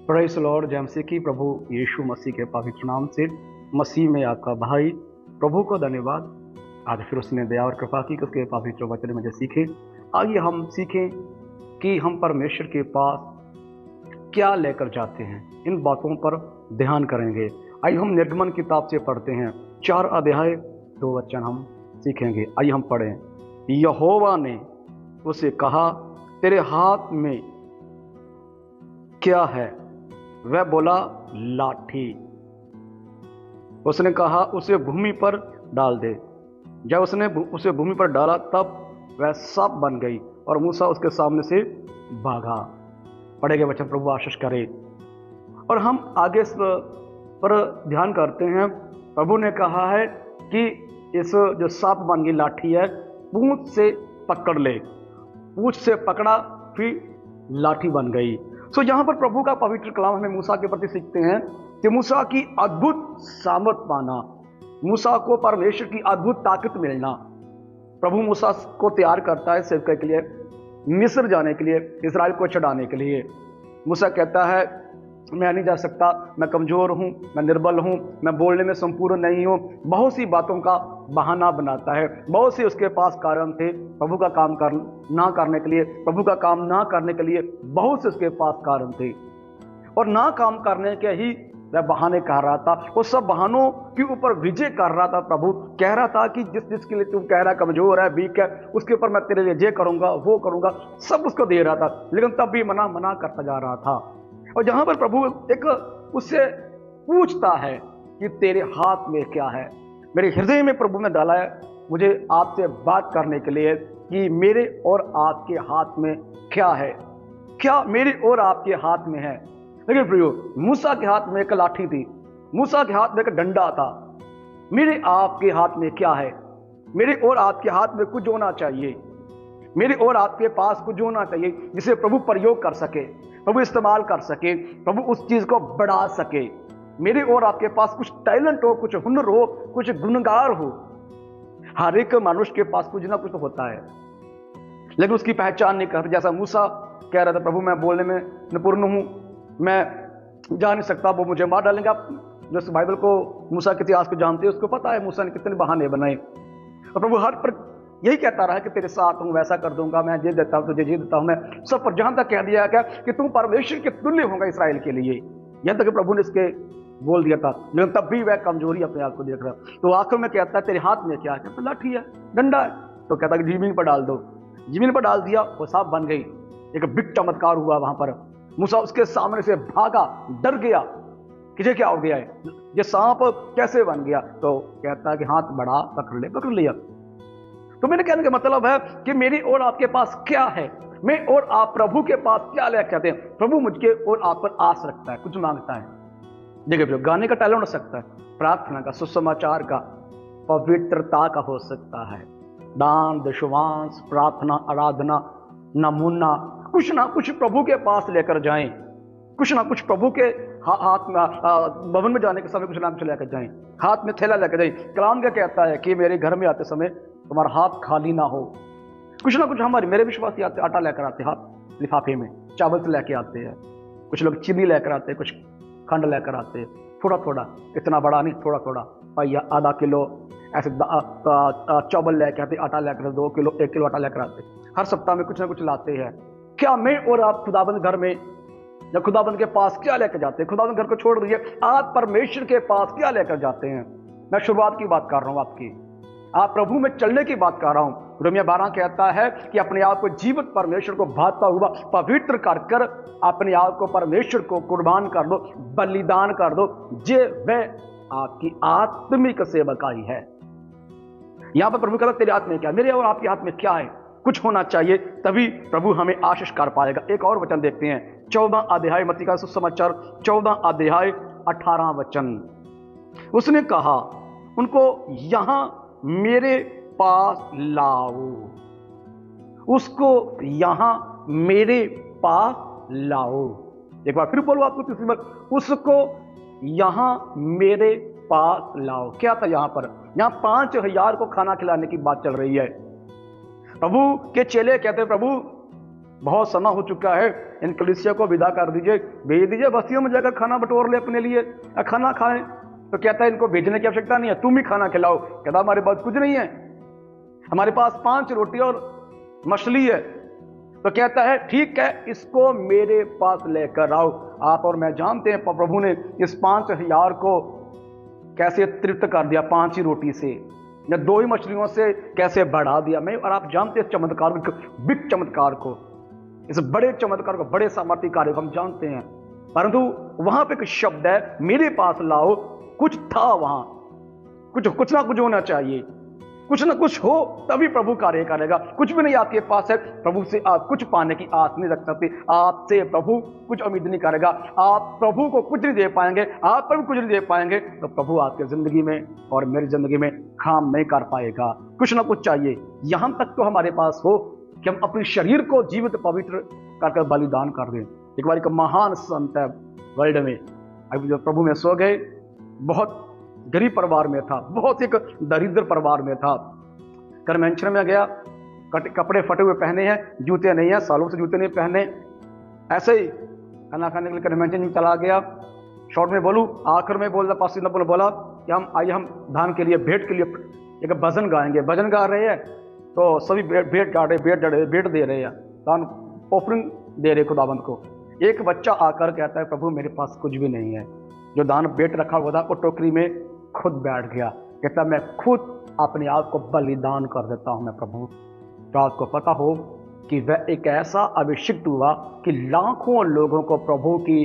Praise Lord. जय मसीह की। प्रभु यीशु मसीह के पवित्र नाम से मसीह में आपका भाई प्रभु को धन्यवाद। आज फिर उसने दया और कृपा की कि उसके पवित्र वचन में सीखें। आइए हम सीखें कि हम परमेश्वर के पास क्या लेकर जाते हैं, इन बातों पर ध्यान करेंगे। आइए हम निर्गमन किताब से पढ़ते हैं, 4 अध्याय 2 वचन हम सीखेंगे। आइए हम पढ़ें। यहोवा ने उसे कहा, तेरे हाथ में क्या है? वह बोला, लाठी। उसने कहा, उसे भूमि पर डाल दे। जब उसने उसे भूमि पर डाला तब वह सांप बन गई और मूसा उसके सामने से भागा। पढ़े गए वचन प्रभु आशीष करे। और हम आगे इस पर ध्यान करते हैं। प्रभु ने कहा है कि इस जो सांप बन गई लाठी है, पूंछ से पकड़ ले। पूंछ से पकड़ा, फिर लाठी बन गई। सो यहाँ पर प्रभु का पवित्र कलाम हमें मूसा के प्रति सीखते हैं कि मूसा की अद्भुत सामर्थ पाना, मूसा को परमेश्वर की अद्भुत ताकत मिलना। प्रभु मूसा को तैयार करता है सेवक के लिए, मिस्र जाने के लिए, इस्राएल को छुड़ाने के लिए। मूसा कहता है, मैं नहीं जा सकता, मैं कमज़ोर हूँ, मैं निर्बल हूँ, मैं बोलने में संपूर्ण नहीं हूँ। बहुत सी बातों का बहाना बनाता है। बहुत से उसके पास कारण थे प्रभु का काम ना करने के लिए, प्रभु का काम ना करने के लिए बहुत से उसके पास कारण थे। और ना काम करने के ही वह बहाने कह रहा था। वो सब बहानों के ऊपर विजय कर रहा था। प्रभु कह रहा था कि जिसके लिए तू कह रहा है कमजोर है, वीक है, उसके ऊपर मैं तेरे लिए ये करूंगा, वो करूंगा, सब उसको दे रहा था। लेकिन तब भी मना करता जा रहा था। और जहां पर प्रभु एक उससे पूछता है कि तेरे हाथ में क्या है। मेरे हृदय में प्रभु ने डाला है मुझे आपसे बात करने के लिए कि मेरे और आपके हाथ में क्या है, क्या मेरे और आपके हाथ में है। लेकिन प्रियो, मूसा के हाथ में एक लाठी थी, मूसा के हाथ में एक डंडा था। मेरे आपके हाथ में क्या है? मेरे और आपके हाथ में कुछ होना चाहिए, मेरे और आपके पास कुछ होना चाहिए जिसे प्रभु प्रयोग कर सके, प्रभु इस्तेमाल कर सके, प्रभु उस चीज को बढ़ा सके। मेरे और आपके पास कुछ टैलेंट हो, कुछ हुनर हो, कुछ गुणगार हो। हर एक मनुष्य के पास कुछ ना कुछ तो होता है, लेकिन उसकी पहचान नहीं कर। जैसा मूसा कह रहा था, प्रभु मैं बोलने में निपुण हूं, मैं जा नहीं सकता, वो मुझे मार डालेंगे। आप जो इस बाइबल को, मूसा के इतिहास को जानते हैं, उसको पता है मूसा ने कितने बहाने बनाए। और प्रभु हर पर यही कहता रहा कि तेरे साथ हूं, वैसा कर दूंगा, मैं ये देता हूं, तुझे ये देता हूं, मैं सब पर। जहां तक कह दिया क्या कि तू परमेश्वर के तुल्य होगा इसराइल के लिए, यहां तक प्रभु ने इसके बोल दिया था। लेकिन तब भी वह कमजोरी अपने आप को देख रहा। तो आखिर में कहता है, तेरे हाथ में क्या है? कहता लाठी है, डंडा है। तो कहता कि जमीन पर डाल दो। जमीन पर डाल दिया, वो सांप बन गई। एक बिग चमत्कार हुआ वहां पर। मूसा उसके सामने से भागा, डर गया कि ये क्या हो गया है, ये सांप कैसे बन गया। तो कहता है कि हाथ बढ़ा, पकड़ लिया। तो मेरे कहने का मतलब है कि मेरी और आपके पास क्या है, मैं और आप प्रभु के पास क्या ले कहते हैं। प्रभु मुझके और आप पर आस रखता है, कुछ मांगता है। देखिए, गाने का टैलेंट हो सकता है, प्रार्थना का, सुसमाचार का, पवित्रता का हो सकता है, दान दशवांश, प्रार्थना, आराधना, नमूना, कुछ ना कुछ प्रभु के पास लेकर जाएं। कुछ ना कुछ प्रभु के हाथ में, भवन में जाने के समय कुछ ना कुछ लेकर जाएं, हाथ में थैला लेकर जाएं। कलाम क्या कहता है कि मेरे घर में आते समय तुम्हारा हाथ खाली ना हो। कुछ ना कुछ मेरे विश्वासी आते, आटा लेकर आते हाथ लिफाफे में, चावल से लेके आते हैं। कुछ लोग चीनी लेकर आते हैं, कुछ खंड लेकर आते हैं, थोड़ा थोड़ा, इतना बड़ा नहीं, थोड़ा थोड़ा, पाइया, आधा किलो ऐसे चावल लेके आते, आटा लेकर 2 किलो 1 किलो आटा लेकर आते। हर सप्ताह में कुछ ना कुछ लाते हैं। क्या मैं और आप खुदाबंद घर में या खुदाबंद के पास क्या लेकर जाते हैं? खुदाबंद घर को छोड़ दीजिए, आप परमेश्वर के पास क्या लेकर जाते हैं? मैं शुरुआत की बात कर रहा हूं आपकी, आप प्रभु में चलने की बात कर रहा हूं। रोमियो 12 कहता है कि अपने आप को जीवित परमेश्वर को भाता हुआ पवित्र कर अपने आप को परमेश्वर को कुर्बान कर दो, बलिदान कर दो। जे वह आपकी आत्मिक सेवकाई है। यहां पर प्रभु कहता तेरे हाथ में क्या, मेरे और आपके हाथ में क्या है? कुछ होना चाहिए, तभी प्रभु हमें आशीष कर पाएगा। एक और वचन देखते हैं, 14 अध्याय मत्ती का सुसमाचार, 14 अध्याय 18 वचन। उसने कहा उनको, यहां मेरे पास लाओ, उसको यहां मेरे पास लाओ। एक बार फिर बोलो आपको तीसरी बार, उसको यहां मेरे पास लाओ। क्या था यहां पर? यहां 5000 को खाना खिलाने की बात चल रही है। प्रभु के चेले कहते हैं, प्रभु बहुत समय हो चुका है, इन कलीसिया को विदा कर दीजिए, भेज दीजिए बस्तियों में जाकर खाना बटोर ले अपने लिए, खाना खाएं। तो कहता है इनको भेजने की आवश्यकता नहीं है, तुम ही खाना खिलाओ। कहता हमारे पास कुछ नहीं है, हमारे पास 5 रोटी और मछली है। तो कहता है ठीक है, इसको मेरे पास लेकर आओ। आप और मैं जानते हैं प्रभु ने इस 5000 को कैसे तृप्त कर दिया, 5 ही रोटी से या 2 ही मछलियों से कैसे बढ़ा दिया। मैं और आप जानते हैं चमत्कार को, बिग चमत्कार को, इस बड़े चमत्कार को, बड़े सामर्थ्य कार्य को हम जानते हैं। परंतु वहां पे एक शब्द है, मेरे पास लाओ। कुछ था वहां, कुछ ना कुछ होना चाहिए, कुछ ना कुछ हो तभी प्रभु कार्य करेगा। कुछ भी नहीं आपके पास है, प्रभु से आप कुछ पाने की आस नहीं रख सकते। आपसे प्रभु कुछ उम्मीद नहीं करेगा, आप प्रभु को कुछ नहीं दे पाएंगे, आप पर कुछ नहीं दे पाएंगे, तो प्रभु आपकी जिंदगी में और मेरी जिंदगी में काम नहीं कर पाएगा। कुछ ना कुछ चाहिए। यहां तक तो हमारे पास हो कि हम अपने शरीर को जीवित पवित्र करके बलिदान कर दें। एक बार एक महान संत है वर्ल्ड में, अभी जो प्रभु में सो गए, बहुत गरीब परिवार में था, बहुत एक दरिद्र परिवार में था। कन्वेंशन में गया, कपड़े फटे हुए पहने हैं, जूते नहीं है, सालों से जूते नहीं पहने, ऐसे ही खाना खाने के लिए कन्वेंशन में चला गया। शॉर्ट में बोलूं, आखिर में बोला, पास बोला कि हम आइए हम धान के लिए, भेंट के लिए एक भजन गाएंगे। भजन गा रहे हैं तो सभी भेंट गा रहे, भेंट दे रहे हैं, दान ऑफरिंग दे रहे खुदाबंद को। एक बच्चा आकर कहता है प्रभु मेरे पास कुछ भी नहीं है। जो दान भेंट रखा हुआ था वो टोकरी में खुद बैठ गया, कहता मैं खुद अपने आप को बलिदान कर देता हूं मैं प्रभु। तो आपको पता हो कि वह एक ऐसा अभिषिक्त हुआ कि लाखों लोगों को प्रभु की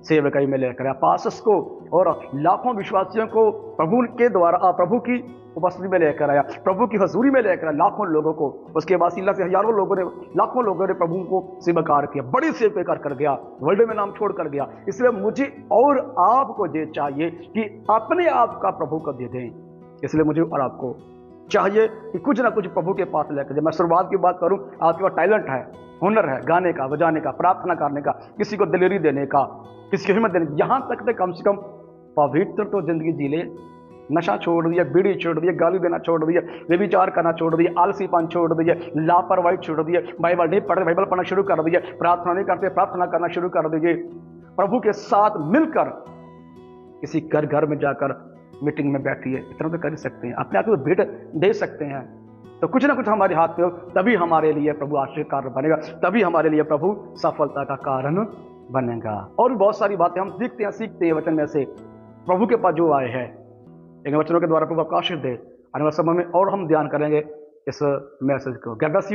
सेवकाई में लेकर आया, पासस को और लाखों विश्वासियों को प्रभु के द्वारा, प्रभु की उपस्थिति में लेकर आया, प्रभु की हजूरी में लेकर आया लाखों लोगों को। उसके बाद से हजारों लोगों ने, लाखों लोगों ने प्रभु को सेवाकार किया, बड़ी सेवा कर गया, वर्ल्ड में नाम छोड़ कर गया। इसलिए मुझे और आपको ये चाहिए कि अपने आप का प्रभु को दे दें। इसलिए मुझे और आपको चाहिए कि कुछ ना कुछ प्रभु के पास लेकर जाए। मैं शुरुआत की बात करूं, आपके पास टैलेंट है, हुनर है, गाने का, बजाने का, प्रार्थना करने का, किसी को दिलेरी देने का, किसी को हिम्मत देने, यहां तक तो कम से कम पवित्र तो जिंदगी जी ले। नशा छोड़ दिया, बीड़ी छोड़ दिया, गाली देना छोड़ दिया, व्यभिचार करना छोड़ दिया, आलसीपन छोड़ दिया, लापरवाही छोड़ दिया, बाइबल नहीं पढ़ रहे, बाइबल पढ़ना शुरू कर दिया, प्रार्थना नहीं करते, प्रार्थना करना शुरू कर दीजिए। प्रभु के साथ मिलकर किसी घर घर में जाकर मीटिंग में बैठिए, इतना तो कर ही सकते हैं, अपने आप को भेंट दे सकते हैं। तो कुछ ना कुछ हमारे हाथ में हो, तभी हमारे लिए प्रभु आशीर्वाद कारण बनेगा, तभी हमारे लिए प्रभु सफलता का कारण बनेगा। और भी बहुत सारी बातें हम सीखते हैं वचन में से, प्रभु के पास जो आए हैं इन वचनों के द्वारा प्रभु आपको आशीष दे। आने वाले समय में और हम ध्यान करेंगे इस मैसेज को। God bless you.